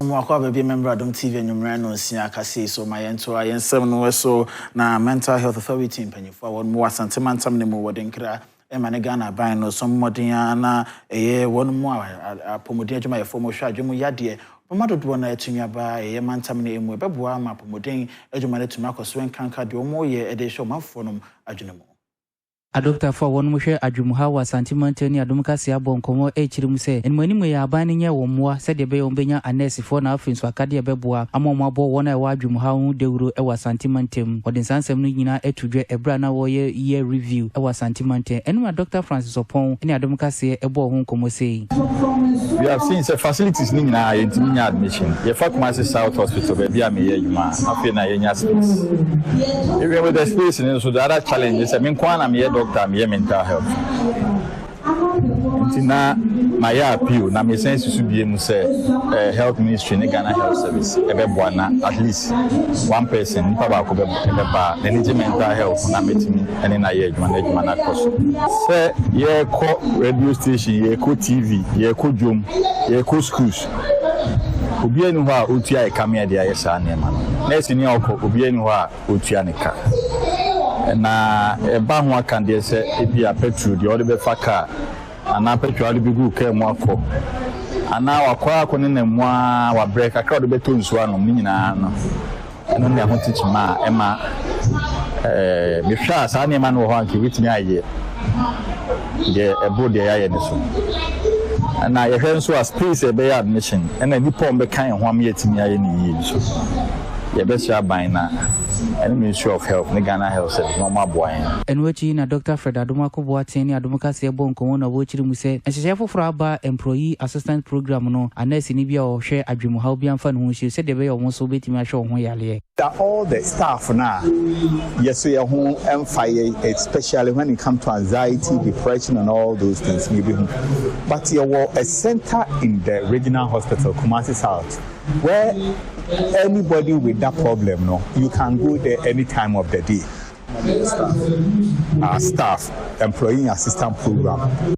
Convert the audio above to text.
Mwakwa baby member Adom TV and Numrano Sia Kasi so my ento I am 7 so na mental health authority in Penny for one more Asante Nemo Wadinkra Emanegana by no some modiana one more Pomodia my former Shajumu Yadie Pomado Dwana Tunya by a mantamine emu Babua ma Pomodin Ejumane to Marco Swen Kanka Domo ye edesho mafonum Ajunemo. A doctor for one mushe Adumuha was Santimantani Adumka Siabon Como Chirimuse, and when we are banning ya or said the bay on Benya and Nessie for now, Fins Wakadia Bebua, among Mabo, one I Wajumuha, Deuru, Ewa Santimantem, or the Sansam Nina, a brana year review, Ewa Santimante, and my Dr. Francis Opon, and Adumka say, a bo home como say. We have seen the facilities in admission. The fact Master South Hospital, baby, I may you man, I feel na space. Even with the space, and so the other challenges, I mean, I'm here. Doctor, I'm here mental health. Now, my appeal, now my sense should be able to say health ministry, Ghana Health Service, at least one person, they need mental health, na meeting, and in a year, management cost. Say, yeah, radio station, yeah, TV, yeah, Zoom, yeah, schools. Obi enu ho a otua e kamea dia yesa na ema no nurse ni okọ obi enu ho a otua ne ka na eba ho aka de se ebia petrol de ode be faka ana petrol de bigu ka mu akọ ana wakọ akọ ne na mu a wa break aka ode be to nsu anom ni nyina no eno ne ho teach ma ema me hwa sa na ema no ho anke witimi aye de ebo de aye ne so na ye hwen so as space e be admission and na nipa be kan ho am yetimi aye ni yi so ye be sha ban na Ministry of Health ne Ghana Health Service no ma boan en wachi na Dr. Fred Adomako Boateni Adomaka se bon ko na wo chiri mu se enhye foforo aba employee assistant program no anasi ni bia o hwe adwemu ha obi amfa no ho hye se de be yo mo so betimi ahwe ho yale all the staff now yes we are home and fire especially when it comes to anxiety, depression and all those things maybe but there was a center in the regional hospital Kumasi South where anybody with that problem no you can go there any time of the day. Our staff employee assistant program.